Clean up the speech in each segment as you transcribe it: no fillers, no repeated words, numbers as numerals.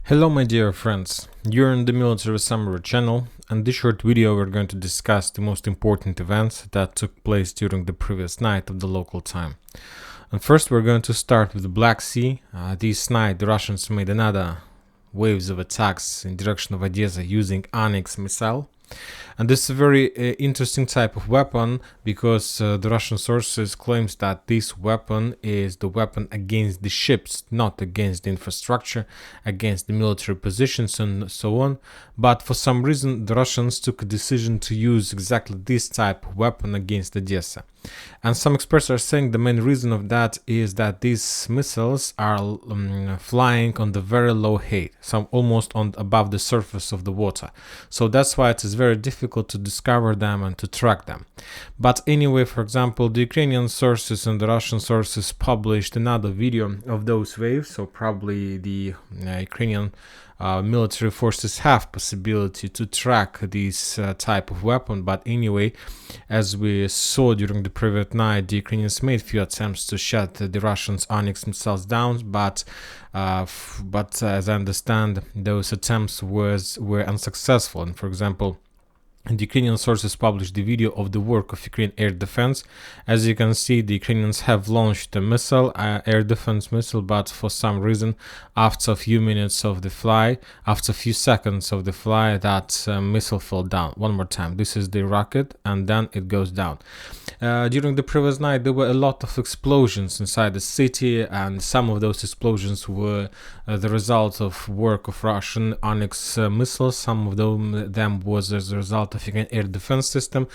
Hello my dear friends, you're in the Military Summary channel, and this short video we're going to discuss the most important events that took place during the previous night of the local time. And first we're going to start with the Black Sea. This night the Russians made another waves of attacks in direction of Odessa using Onyx missile. And this is a very interesting type of weapon because the Russian sources claims that this weapon is the weapon against the ships, not against the infrastructure, against the military positions and so on. But for some reason the Russians took a decision to use exactly this type of weapon against Odessa. And some experts are saying the main reason of that is that these missiles are flying on the very low height, some almost on above the surface of the water. So that's why it is very difficult to discover them and to track them. But anyway, for example, the Ukrainian sources and the Russian sources published another video of those waves, so probably the Ukrainian military forces have possibility to track this type of weapon. But anyway, as we saw during the previous night, the Ukrainians made few attempts to shut the Russians' Onyx missiles down, but as I understand, those attempts were unsuccessful. And for example, the Ukrainian sources published the video of the work of Ukraine air defense. As you can see, the Ukrainians have launched a missile, air defense missile, but for some reason, after a few minutes of the fly, after a few seconds of the fly, that missile fell down. One more time, this is the rocket, and then it goes down. During the previous night, there were a lot of explosions inside the city, and some of those explosions were the result of work of Russian Onyx missiles. Some of them was as a result of Ukraine air defense system.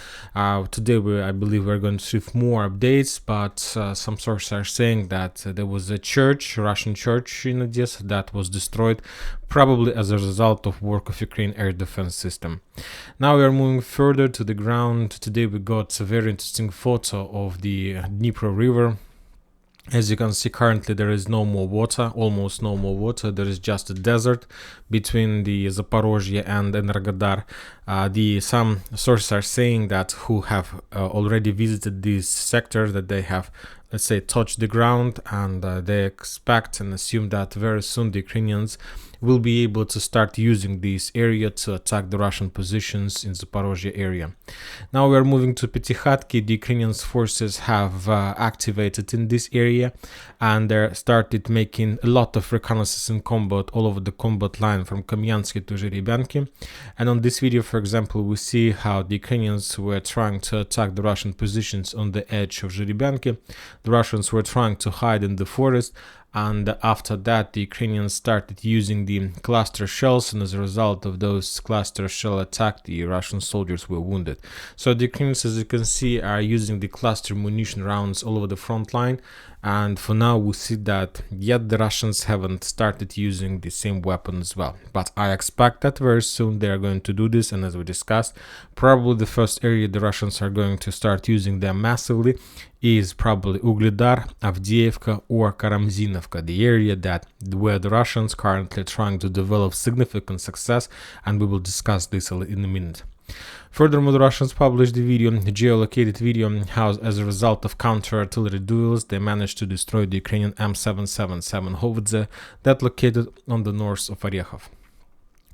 Today, I believe we're going to see more updates, but some sources are saying that there was a church, Russian church in Odessa, that was destroyed, probably as a result of work of Ukraine air defense system. Now we are moving further to the ground. Today we got a very interesting photo of the Dnipro River. As you can see, currently there is no more water, almost no more water. There is just a desert between the Zaporozhye and Energodar. Some sources are saying that who have already visited this sector, that they have, let's say, touched the ground, and they expect and assume that very soon the Ukrainians will be able to start using this area to attack the Russian positions in the Zaporozhye area. Now we are moving to Petykhatki. The Ukrainian forces have activated in this area, and they started making a lot of reconnaissance and combat all over the combat line from Kamyansky to Zhiribyanki. And on this video, for example, we see how the Ukrainians were trying to attack the Russian positions on the edge of Zhiribyanki. The Russians were trying to hide in the forest, and after that the Ukrainians started using the cluster shells, and as a result of those cluster shell attack, the Russian soldiers were wounded. So the Ukrainians, as you can see, are using the cluster munition rounds all over the front line, and for now we see that yet the Russians haven't started using the same weapon as well. But I expect that very soon they are going to do this, and as we discussed, probably the first area the Russians are going to start using them massively is probably Ugledar, Avdiivka, or Karamzinovka, the area where the Russians currently trying to develop significant success, and we will discuss this in a minute. Furthermore, the Russians published the geolocated video, how as a result of counter-artillery duels, they managed to destroy the Ukrainian M777 Hovdze that located on the north of Orekhov.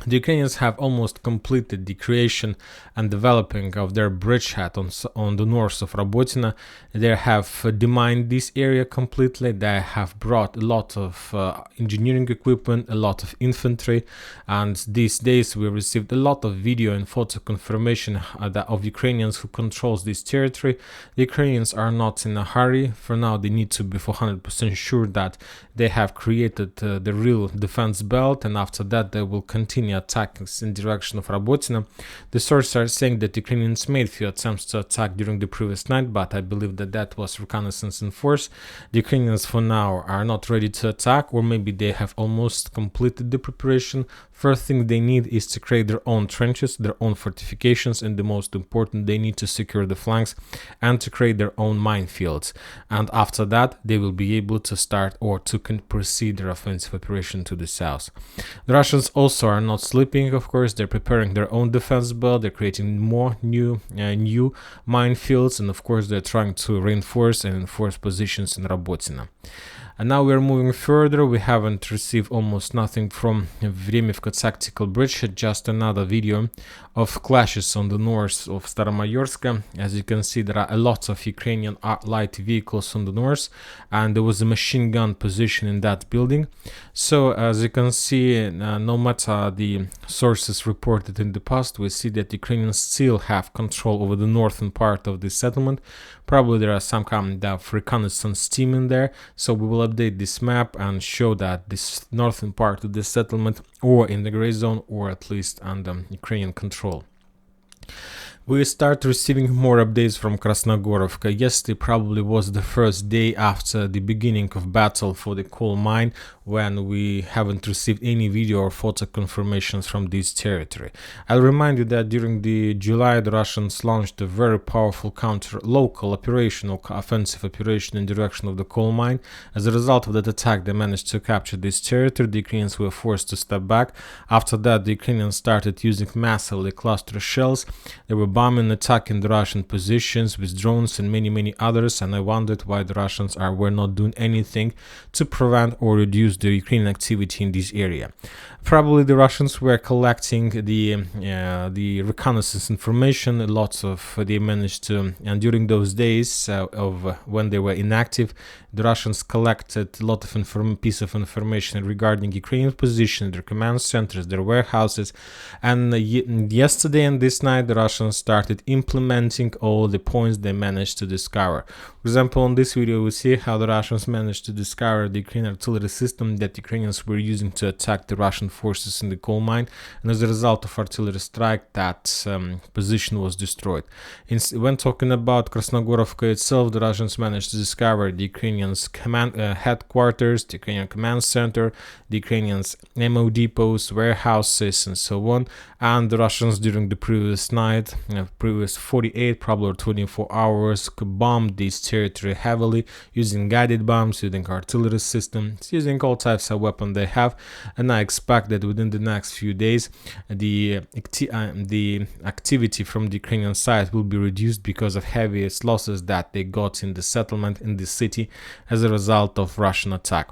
The Ukrainians have almost completed the creation and developing of their bridgehead on the north of Robotyne. They have demined this area completely. They have brought a lot of engineering equipment, a lot of infantry, and these days we received a lot of video and photo confirmation of Ukrainians who controls this territory. The Ukrainians are not in a hurry. For now, they need to be 400% sure that they have created the real defense belt, and after that they will continue attacks in direction of Robotyne. The sources are saying that Ukrainians made few attempts to attack during the previous night, but I believe that was reconnaissance in force. The Ukrainians for now are not ready to attack, or maybe they have almost completed the preparation. First thing they need is to create their own trenches, their own fortifications, and the most important, they need to secure the flanks and to create their own minefields. And after that, they will be able to start or to proceed their offensive operation to the south. The Russians also are not sleeping, of course. They're preparing their own defense belt. They're creating more new minefields, and of course they're trying to reinforce and enforce positions in Robotyne. And now we're moving further. We haven't received almost nothing from Vremivka tactical bridgehead, just another video of clashes on the north of Staromayorska. As you can see, there are a lot of Ukrainian light vehicles on the north, and there was a machine gun position in that building. So as you can see, no matter the sources reported in the past, we see that Ukrainians still have control over the northern part of the settlement. Probably there are some kind of reconnaissance team in there, so we will update this map and show that this northern part of the settlement or in the gray zone or at least under Ukrainian control. We start receiving more updates from Krasnogorovka. Yesterday probably was the first day after the beginning of battle for the coal mine when we haven't received any video or photo confirmations from this territory. I'll remind you that during the July the Russians launched a very powerful local operational offensive operation in direction of the coal mine. As a result of that attack, they managed to capture this territory. The Ukrainians were forced to step back. After that, the Ukrainians started using massively cluster shells. They were bombing, attacking the Russian positions with drones and many others, and I wondered why the Russians were not doing anything to prevent or reduce the Ukrainian activity in this area. Probably the Russians were collecting the reconnaissance information. Lots of they managed to, and during those days of when they were inactive, the Russians collected a lot of piece of information regarding Ukrainian position, their command centers, their warehouses, and yesterday and this night the Russians started implementing all the points they managed to discover. For example, in this video we see how the Russians managed to discover the Ukrainian artillery system that Ukrainians were using to attack the Russian forces in the coal mine, and as a result of artillery strike that position was destroyed. When talking about Krasnogorovka itself, the Russians managed to discover the Ukrainians command headquarters, the Ukrainian command center, the Ukrainians ammo depots, warehouses, and so on. And the Russians during the previous night, previous 48 probably 24 hours, bombed this territory heavily using guided bombs, using artillery systems, using all types of weapons they have. And I expect that within the next few days the activity from the Ukrainian side will be reduced because of heaviest losses that they got in the settlement in the city as a result of Russian attack.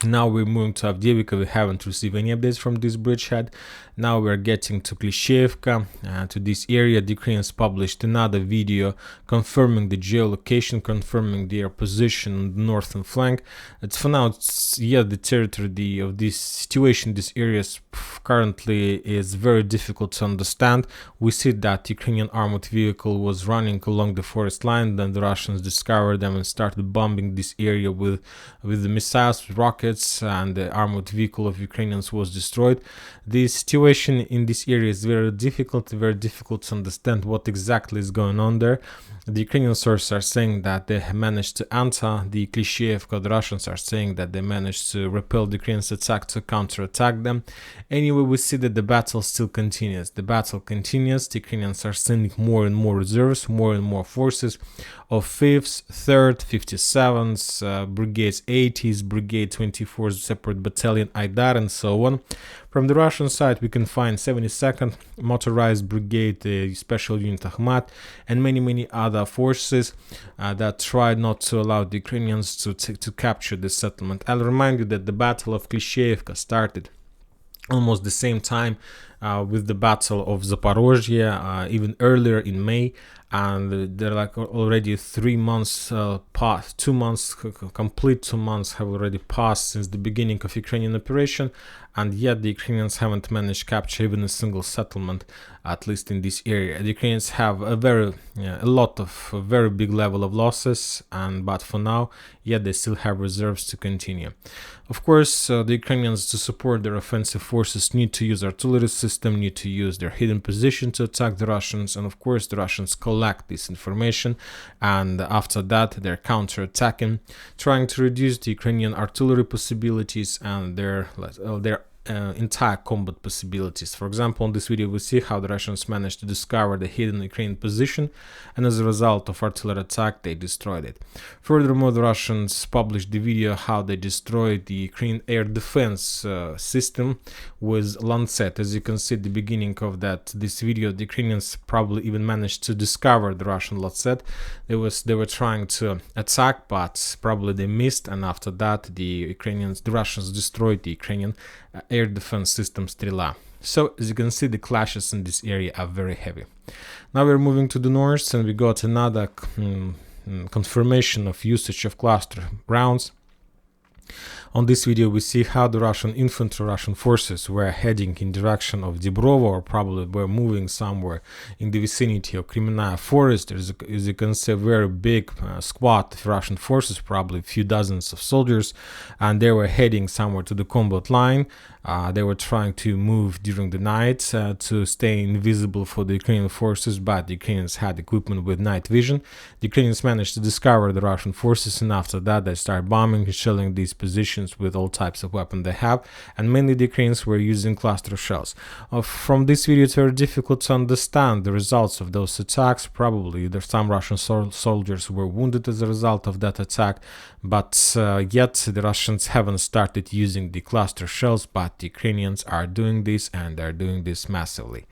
Now we're moving to Avdiivka. We haven't received any updates from this bridgehead. Now we're getting to Klishevka, to this area. The Ukrainians published another video confirming the geolocation, confirming their position on the northern flank. For now, the territory of this situation, this area currently is very difficult to understand. We see that Ukrainian armored vehicle was running along the forest line, then the Russians discovered them and started bombing this area with the missiles, with rockets, and the armored vehicle of Ukrainians was destroyed. The situation in this area is very difficult to understand what exactly is going on there. The Ukrainian sources are saying that they managed to enter the Klishevka. The Russians are saying that they managed to repel the Ukrainians' attack, to counterattack them. Anyway, we see that the battle still continues. The battle continues. The Ukrainians are sending more and more reserves, more and more forces of 5th, 3rd, 57th, Brigades 80s, Brigade 24th, Separate Battalion, Aidar, and so on. From the Russian side, we can find 72nd Motorized Brigade, Special Unit Akhmat, and many other forces that tried not to allow the Ukrainians to capture the settlement. I'll remind you that the Battle of Klishevka started almost the same time with the Battle of Zaporozhye, even earlier in May, and they're like already 3 months past, 2 months, complete 2 months have already passed since the beginning of Ukrainian operation, and yet the Ukrainians haven't managed to capture even a single settlement, at least in this area. The Ukrainians have a very big level of losses, but for now, yet they still have reserves to continue. Of course, the Ukrainians, to support their offensive forces, need to use artillery system, need to use their hidden position to attack the Russians, and of course the Russians collect this information, and after that they're counterattacking, trying to reduce the Ukrainian artillery possibilities and their entire combat possibilities. For example, in this video we see how the Russians managed to discover the hidden Ukrainian position, and as a result of artillery attack they destroyed it. Furthermore, the Russians published the video how they destroyed the Ukrainian air defense system with Lancet. As you can see at the beginning of this video, the Ukrainians probably even managed to discover the Russian Lancet. They were trying to attack, but probably they missed, and after that the Russians destroyed the Ukrainian air defense system Strela. So as you can see, the clashes in this area are very heavy. Now we're moving to the north, and we got another confirmation of usage of cluster rounds. On this video we see how the Russian forces were heading in direction of Dibrovo, or probably were moving somewhere in the vicinity of Kremenaya forest. There's, as you can see, a very big squad of Russian forces, probably a few dozens of soldiers, and they were heading somewhere to the combat line. They were trying to move during the night to stay invisible for the Ukrainian forces, but the Ukrainians had equipment with night vision. The Ukrainians managed to discover the Russian forces, and after that they started bombing and shelling these positions with all types of weapons they have, and mainly the Ukrainians were using cluster shells. From this video it's very difficult to understand the results of those attacks. Probably there some Russian soldiers were wounded as a result of that attack, but yet the Russians haven't started using the cluster shells, but the Ukrainians are doing this, and they're doing this massively.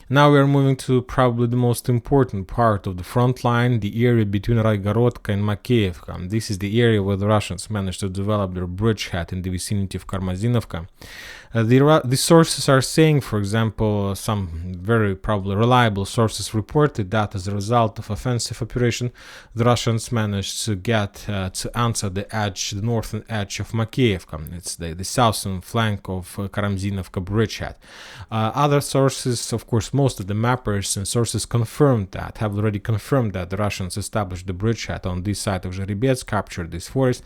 Now we are moving to probably the most important part of the front line, the area between Raigorodka and Makeevka. This is the area where the Russians managed to develop their bridgehead in the vicinity of Karmazinovka. The sources are saying, for example, some very probably reliable sources reported that as a result of offensive operation, the Russians managed to get to answer the northern edge of Makeevka. It's the southern flank of Karamzinovka bridgehead. Other sources, of course, most of the mappers and sources have already confirmed that the Russians established the bridgehead on this side of Zherebets, captured this forest.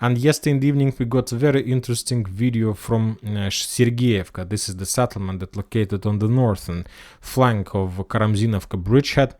And yesterday in the evening we got a very interesting video from Sergeyevka. This is the settlement that located on the northern flank of Karamzinovka bridgehead.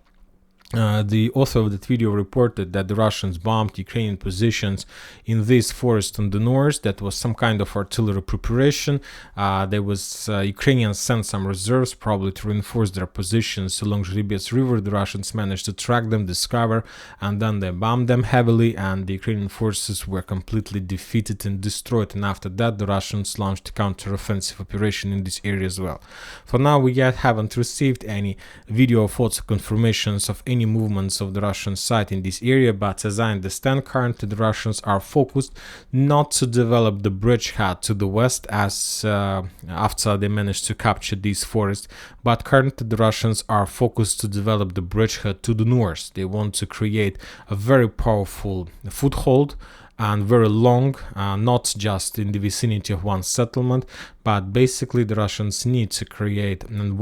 The author of that video reported that the Russians bombed Ukrainian positions in this forest on the north. That was some kind of artillery preparation. Ukrainians sent some reserves, probably to reinforce their positions along Zherebets River. The Russians managed to track them, discover, and then they bombed them heavily, and the Ukrainian forces were completely defeated and destroyed. And after that, the Russians launched a counter-offensive operation in this area as well. For now, we yet haven't received any video or photo confirmations of any movements of the Russian side in this area, but as I understand, currently the Russians are focused not to develop the bridgehead to the west as after they managed to capture these forests, but currently the Russians are focused to develop the bridgehead to the north. They want to create a very powerful foothold and very long, not just in the vicinity of one settlement, but basically the Russians need to create and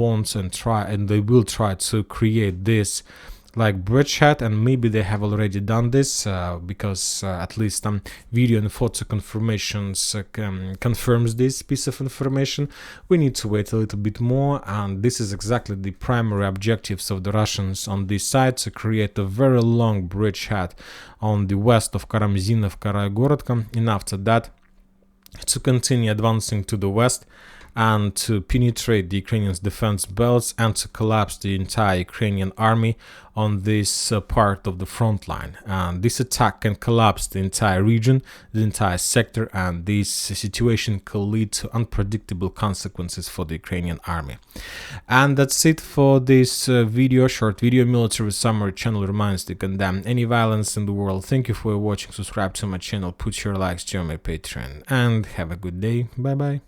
they will try to create this like bridgehead, and maybe they have already done this because at least some video and photo confirmations confirms this piece of information. We need to wait a little bit more, and this is exactly the primary objectives of the Russians on this side, to create a very long bridgehead on the west of Karamzinovka, Raigorodka, and after that to continue advancing to the west and to penetrate the Ukrainian defense belts and to collapse the entire Ukrainian army on this part of the front line. And this attack can collapse the entire region, the entire sector, and this situation could lead to unpredictable consequences for the Ukrainian army. And that's it for this video, short video. Military Summary channel reminds to condemn any violence in the world. Thank you for watching. Subscribe to my channel, put your likes, join my Patreon, and have a good day. Bye bye.